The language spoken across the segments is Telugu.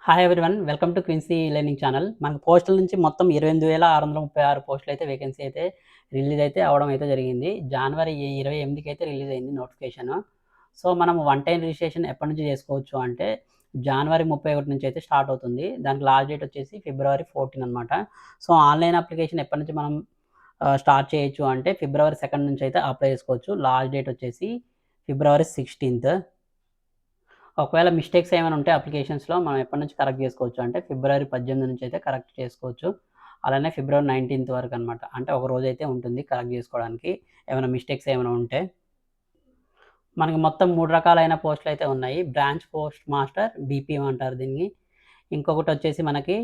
Hi everyone. Welcome to Quincey learning channel. మనకు పోస్టుల నుంచి మొత్తం 28,636 పోస్టులయితే వేకెన్సీ అయితే రిలీజ్ అయితే అవ్వడం అయితే జరిగింది. జనవరి 28కి అయితే రిలీజ్ అయింది నోటిఫికేషను. సో, మనం వన్ టైమ్ రిజిస్ట్రేషన్ ఎప్పటి నుంచి చేసుకోవచ్చు అంటే జనవరి 31 నుంచి అయితే స్టార్ట్ అవుతుంది. దానికి లాస్ట్ డేట్ వచ్చేసి ఫిబ్రవరి 14 అనమాట. సో, ఆన్‌లైన్ అప్లికేషన్ ఎప్పటి నుంచి మనం స్టార్ట్ చేయొచ్చు అంటే ఫిబ్రవరి 2 నుంచి అయితే అప్లై చేసుకోవచ్చు. లాస్ట్ డేట్ వచ్చేసి ఫిబ్రవరి 16. ఒకవేళ మిస్టేక్స్ ఏమైనా ఉంటే అప్లికేషన్స్‌లో మనం ఎప్పటి నుంచి కరెక్ట్ చేసుకోవచ్చు అంటే ఫిబ్రవరి 18 నుంచి అయితే కరెక్ట్ చేసుకోవచ్చు. అలానే ఫిబ్రవరి 19 వరకు అనమాట. అంటే ఒక రోజైతే ఉంటుంది కరెక్ట్ చేసుకోవడానికి ఏమైనా మిస్టేక్స్ ఏమైనా ఉంటే. మనకి మొత్తం 3 రకాలైన పోస్టులయితే ఉన్నాయి. బ్రాంచ్ పోస్ట్ మాస్టర్, బీపీఎం అంటారు దీన్ని. ఇంకొకటొచ్చేసి మనకి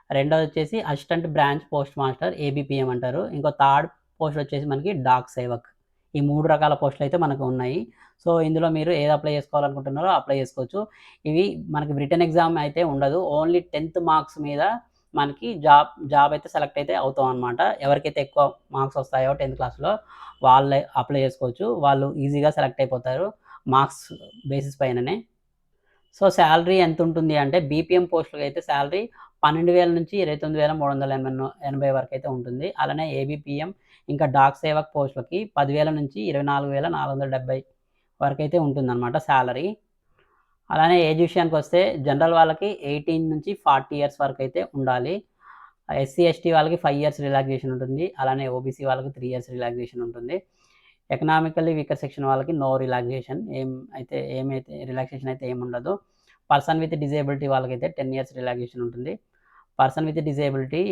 రెండోదొచ్చేసి assistant branch post master, ABPM అంటారు. ఇంకో థర్డ్ పోస్ట్ వచ్చేసి మనకి డాక్ సేవక్. ఈ 3 రకాల పోస్టులయితే మనకు ఉన్నాయి. సో, ఇందులో మీరు ఏది అప్లై చేసుకోవాలనుకుంటున్నారో అప్లై చేసుకోవచ్చు. ఇవి మనకి రిటన్ ఎగ్జామ్ అయితే ఉండదు. ఓన్లీ 10th మార్క్స్ మీద మనకి జాబ్ అయితే సెలెక్ట్ అయితే అవుతాం అనమాట. ఎవరికైతే ఎక్కువ మార్క్స్ వస్తాయో 10th క్లాస్‌లో వాళ్ళే అప్లై చేసుకోవచ్చు. వాళ్ళు ఈజీగా సెలెక్ట్ అయిపోతారు మార్క్స్ బేసిస్ పైననే. సో, సాలరీ ఎంతుంటుంది అంటే బీపీఎం పోస్టులకైతే సాలరీ 12,000 నుంచి 29,380 వరకైతే ఉంటుంది. అలానే ఏబీపీఎం ఇంకా డాక్ సేవక్ పోస్టులకి 10,000 నుంచి 24,470 వరకైతే ఉంటుందన్నమాట సాలరీ. అలానే ఏజ్ విషయానికొస్తే జనరల్ వాళ్ళకి 18 నుంచి 40 ఇయర్స్ వరకైతే ఉండాలి. ఎస్సీ, ఎస్టీ వాళ్ళకి 5 ఇయర్స్ రిలాక్సేషన్ ఉంటుంది. అలానే ఓబీసీ వాళ్ళకి 3 ఇయర్స్ రిలాక్సేషన్ ఉంటుంది. ఎకనామికల్లీ వీకర్ సెక్షన్ వాళ్ళకి నో రిలాక్సేషన్ ఏమైతే రిలాక్సేషన్ అయితే ఏముండదు. పర్సన్ విత్ డిజేబిలిటీ వాళ్ళకైతే 10 ఇయర్స్ రిలాక్సేషన్ ఉంటుంది. పర్సన్ విత్ డిజేబిలిటీ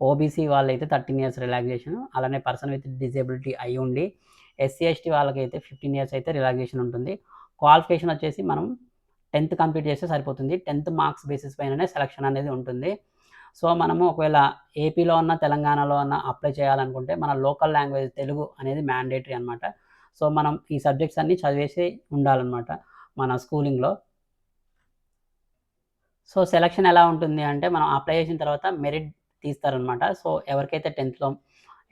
ఓబీసీ వాళ్ళైతే 13 ఇయర్స్ రిలాక్సేషన్. అలానే పర్సన్ విత్ డిజేబిలిటీ అయ్యుండి ఎస్సీ, ఎస్టీ వాళ్ళకైతే 15 ఇయర్స్ అయితే రిలాక్సేషన్ ఉంటుంది. క్వాలిఫికేషన్ వచ్చేసి మనం 10th కంప్లీట్ చేస్తే సరిపోతుంది. 10th మార్క్స్ బేసిస్ పైననే సెలక్షన్ అనేది ఉంటుంది. సో, మనము ఒకవేళ ఏపీలో ఉన్న, తెలంగాణలో ఉన్న అప్లై చేయాలనుకుంటే మన లోకల్ లాంగ్వేజ్ తెలుగు అనేది మ్యాండేటరీ అనమాట. సో, మనం ఈ సబ్జెక్ట్స్ అన్నీ చదివేసి ఉండాలనమాట మన స్కూలింగ్‌లో. సో, సెలక్షన్ ఎలా ఉంటుంది అంటే మనం అప్లై చేసిన తర్వాత మెరిట్ తీస్తారనమాట. సో, ఎవరికైతే 10థ్‌లో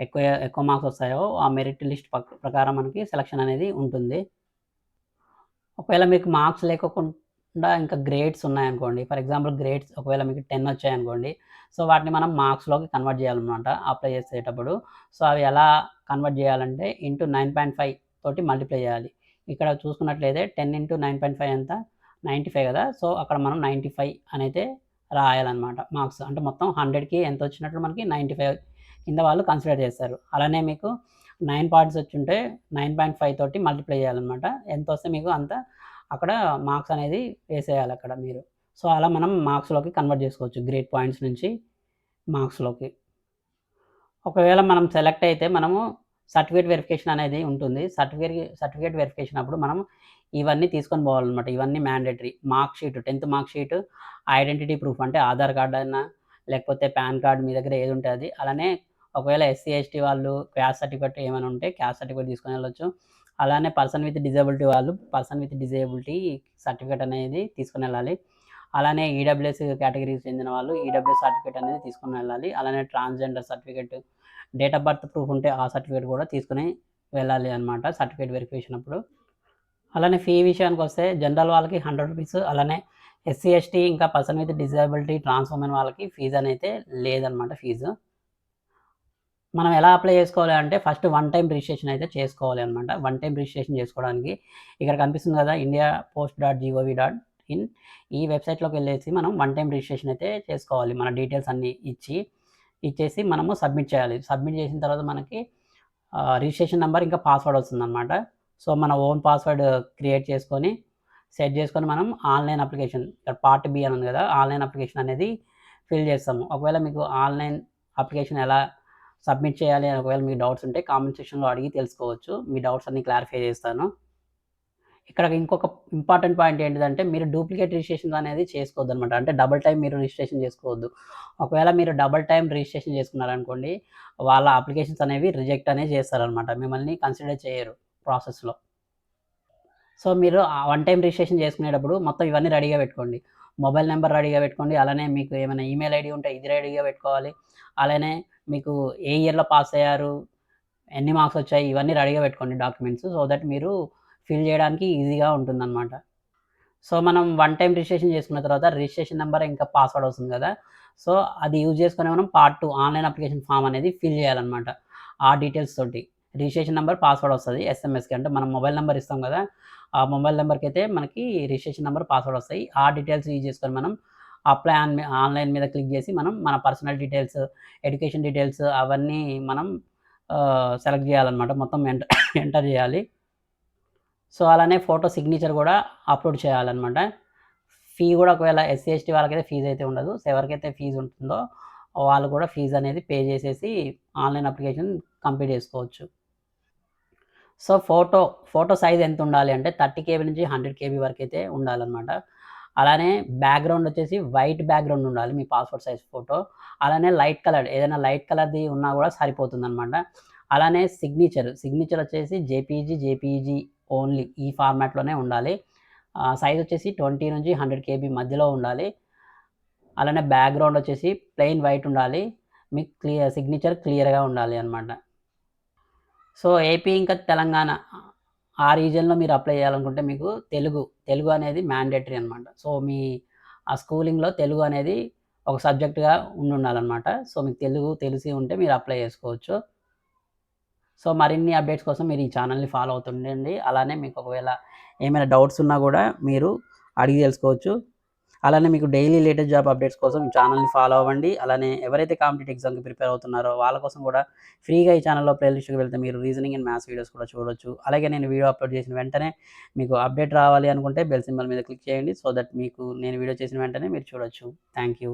ఎక్కువ ఎక్కువ మార్క్స్ వస్తాయో ఆ మెరిట్ లిస్ట్ ప్రకారం మనకి సెలక్షన్ అనేది ఉంటుంది. ఒకవేళ మీకు మార్క్స్ లేకోకుండా ఇంకా గ్రేడ్స్ ఉన్నాయనుకోండి. ఫర్ ఎగ్జాంపుల్ గ్రేడ్స్ ఒకవేళ మీకు 10 వచ్చాయనుకోండి. సో, వాటిని మనం మార్క్స్‌లోకి కన్వర్ట్ చేయాలనమాట అప్లై చేసేటప్పుడు. సో, అవి ఎలా కన్వర్ట్ చేయాలంటే ఇంటూ 9.5 తోటి మల్టిప్లై చేయాలి. ఇక్కడ చూసుకున్నట్లయితే 10 ఇంటూ 9.5 ఎంత? 95 కదా! సో, అక్కడ మనం 95 అనైతే రాయాలనమాట మార్క్స్. అంటే మొత్తం 100కి ఎంతొచ్చినట్లు మనకి 95 కింద వాళ్ళు కన్సిడర్ చేస్తారు. అలానే మీకు 9 పాయింట్స్ వచ్చుంటే 9.5 తోటి మల్టిప్లై చేయాలనమాట. ఎంతొస్తే మీకు అంత అక్కడ మార్క్స్ అనేది వేసేయాలక్కడ మీరు. సో, అలా మనం మార్క్స్‌లోకి కన్వర్ట్ చేసుకోవచ్చు. గ్రేడ్ పాయింట్స్ నుంచి మార్క్స్‌లోకి. ఒకవేళ మనం సెలెక్ట్ అయితే మనము సర్టిఫికేట్ వెరిఫికేషన్ అనేది ఉంటుంది. సర్టిఫికేట్ వెరిఫికేషన్ అప్పుడు మనం ఇవన్నీ తీసుకొని పోవాలనమాట. ఇవన్నీ mandatory. Mark sheet 10th mark sheet, identity proof అంటే ఆధార్ కార్డ్ అన్నా, లేకపోతే పాన్ కార్డ్ మీ దగ్గర ఏదుంటే అది. అలానే ఒకవేళ ఎస్సీ, ఎస్టీ వాళ్ళు క్యాస్ట్ సర్టిఫికేట్ ఏమైనా ఉంటే క్యాస్ట్ సర్టిఫికేట్ తీసుకొని వెళ్ళొచ్చు. అలానే పర్సన్ విత్ డిజేబిలిటీ వాళ్ళు పర్సన్ విత్ డిజేబిలిటీ సర్టిఫికేట్ అనేది తీసుకొనెళ్ళాలి. అలానే ఈడబ్ల్యూఎస్ కేటగిరీకి చెందిన వాళ్ళు ఈడబ్ల్యూఎస్ సర్టిఫికేట్ అనేది తీసుకొని వెళ్ళాలి. అలానే transgender certificate, date of birth proof ఉంటే ఆ సర్టిఫికేట్ కూడా తీసుకొని వెళ్ళాలి అనమాట సర్టిఫికేట్ వెరిఫికేషన్ అప్పుడు. అలానే ఫీ విషయానికొస్తే జనరల్ వాళ్ళకి రూ. 100 అలానే ఎస్సీ, ఎస్టీ ఇంకా person with disability, trans women వాళ్ళకి ఫీజనేయితే లేదనమాట ఫీజు. మనం ఎలా అప్లై చేసుకోవాలి అంటే ఫస్ట్ వన్ టైమ్ రిజిస్ట్రేషన్ అయితే చేసుకోవాలి అనమాట. వన్ టైమ్ రిజిస్ట్రేషన్ చేసుకోవడానికి ఇక్కడ కనిపిస్తుంది కదా! indiapost.gov.in ఈ వెబ్‌సైట్‌లోకెళ్ళేసి మనం వన్ టైమ్ రిజిస్ట్రేషన్ అయితే చేసుకోవాలి. మన డీటెయిల్స్ అన్నీ ఇచ్చేసి మనము సబ్మిట్ చేయాలి. సబ్మిట్ చేసిన తర్వాత మనకి రిజిస్ట్రేషన్ నంబర్ ఇంకా పాస్వర్డ్ వస్తుందనమాట. సో, మన ఓన్ పాస్వర్డ్ క్రియేట్ చేసుకొని, సెట్ చేసుకొని మనం ఆన్‌లైన్ అప్లికేషన్ ఇక్కడ పార్ట్ బి అని ఉంది కదా! ఆన్‌లైన్ అప్లికేషన్ అనేది ఫిల్ చేస్తాము. ఒకవేళ మీకు ఆన్‌లైన్ అప్లికేషన్ ఎలా సబ్మిట్ చేయాలి అని ఒకవేళ మీకు డౌట్స్ ఉంటే కామెంట్ సెక్షన్‌లో అడిగి తెలుసుకోవచ్చు. మీ డౌట్స్ అన్నీ క్లారిఫై చేస్తాను. ఇక్కడ ఇంకొక ఇంపార్టెంట్ పాయింట్ ఏంటిదంటే మీరు డూప్లికేట్ రిజిస్ట్రేషన్స్ అనేది చేసుకోవద్దనమాట. అంటే డబుల్ టైమ్ మీరు రిజిస్ట్రేషన్ చేసుకోవద్దు. ఒకవేళ మీరు డబుల్ టైమ్ రిజిస్ట్రేషన్ చేసుకున్నారనుకోండి, వాళ్ళ అప్లికేషన్స్ అనేవి రిజెక్ట్ అనేది చేస్తారనమాట. మిమ్మల్ని కన్సిడర్ చేయరు ప్రాసెస్‌లో. సో, మీరు వన్ టైమ్ రిజిస్ట్రేషన్ చేసుకునేటప్పుడు మొత్తం ఇవన్నీ రెడీగా పెట్టుకోండి. మొబైల్ నంబర్ రెడీగా పెట్టుకోండి. అలానే మీకు ఏమైనా ఈమెయిల్ ఐడీ ఉంటే ఇది రెడీగా పెట్టుకోవాలి. అలానే మీకు ఏ ఇయర్‌లో పాస్ అయ్యారు, ఎన్ని మార్క్స్ వచ్చాయి ఇవన్నీ రెడీగా పెట్టుకోండి డాక్యుమెంట్స్. సో దట్ మీరు ఫిల్ చేయడానికి ఈజీగా ఉంటుందనమాట. సో, మనం వన్ టైమ్ రిజిస్ట్రేషన్ చేసుకున్న తర్వాత రిజిస్ట్రేషన్ నంబర్ ఇంకా పాస్వర్డ్ వస్తుంది కదా! సో, అది యూజ్ చేసుకొని మనం పార్ట్ 2 ఆన్‌లైన్ అప్లికేషన్ ఫార్మ్ అనేది ఫిల్ చేయాలన్నమాట. ఆ డీటెయిల్స్ తోటి. రిజిస్ట్రేషన్ నంబర్, పాస్వర్డ్ వస్తది ఎస్ఎంఎస్‌కి. అంటే మనం మొబైల్ నంబర్ ఇస్తాం కదా! ఆ మొబైల్ నంబర్‌కైతే మనకి రిజిస్ట్రేషన్ నంబర్, పాస్వర్డ్ వస్తాయి. ఆ డీటెయిల్స్ యూజ్ చేసుకొని మనం అప్లై ఆన్‌లైన్ మీద క్లిక్ చేసి మనం మన పర్సనల్ డీటెయిల్స్, ఎడ్యుకేషన్ డీటెయిల్స్ అవన్నీ మనం సెలెక్ట్ చేయాలన్నమాట. మొత్తం ఎంటర్ చేయాలి. సో, అలానే ఫోటో సిగ్నేచర్ గూడా అప్‌లోడ్ చేయాలనమాట. ఫీ గూడా ఒకవేళ ఎస్సీ, ఎస్టీ వాళ్ళకైతే ఫీజయితే ఉండదు. సో, ఎవరికైతే ఫీజుంటుందో వాళ్ళు గూడా ఫీజనేది పే జేసేసి ఆన్‌లైన్ అప్లికేషన్ కంప్లీట్ జేసుకోవచ్చు. సో, ఫోటో సైజ్ ఎంతుండాలి అంటే 30 కేబీ నుంచి 100 కేబీ వరకైతే ఉండాలనమాట. అలానే బ్యాక్‌గ్రౌండ్ వచ్చేసి వైట్ బ్యాక్‌గ్రౌండ్ ఉండాలి మీ పాస్‌పోర్ట్ సైజ్ ఫోటో. అలానే లైట్ కలర్డ్ ఏదైనా లైట్ కలర్‌ది ఉన్నా గూడా సరిపోతుందనమాట. అలానే సిగ్నేచర్ వచ్చేసి జేపీఈజీ ఓన్లీ ఈ ఫార్మాట్‌లోనే ఉండాలి. సైజ్ వచ్చేసి 20 నుంచి 100 కేబీ మధ్యలో ఉండాలి. అలానే బ్యాక్‌గ్రౌండ్ వచ్చేసి ప్లెయిన్ వైట్ ఉండాలి. మీకు సిగ్నేచర్ క్లియర్‌గా ఉండాలి అనమాట. సో, ఏపీ ఇంకా తెలంగాణ ఆ రీజియన్‌లో మీరు అప్లై చేయాలనుకుంటే మీకు తెలుగు అనేది మ్యాండేటరీ అనమాట. సో, మీ ఆ స్కూలింగ్‌లో తెలుగు అనేది ఒక సబ్జెక్ట్‌గా ఉండుండాలనమాట. సో, మీకు తెలుగు తెలిసి ఉంటే మీరు అప్లై చేసుకోవచ్చు. సో, మరిన్ని అప్డేట్స్ కోసం మీరు ఈ ఛానెల్‌ని ఫాలో అవుతుండండి. అలానే మీకు ఒకవేళ ఏమైనా డౌట్స్ ఉన్నా గూడా మీరు అడిగి తెలుసుకోవచ్చు. అలానే మీకు డైలీ లేటెస్ట్ జాబ్ అప్డేట్స్ కోసం ఈ ఛానెల్‌ని ఫాలో అవ్వండి. అలానే ఎవరైతే కాంపిటేటివ్ ఎగ్జామ్‌కి ప్రిపేర్ అవుతున్నారో వాళ్ళ కోసం గూడా ఫ్రీగా ఈ ఛానెల్‌లో ప్లేలిస్ట్‌కి వెళ్తే మీరు రీజనింగ్ అండ్ మ్యాథ్స్ వీడియోస్ కూడా చూడొచ్చు. అలాగే నేను వీడియో అప్‌లోడ్ చేసిన వెంటనే మీకు అప్డేట్ రావాలి అనుకుంటే బెల్ సింబల్ మీద క్లిక్ చేయండి. సో దట్ మీకు నేను వీడియో చేసిన వెంటనే మీరు చూడొచ్చు. Thank you.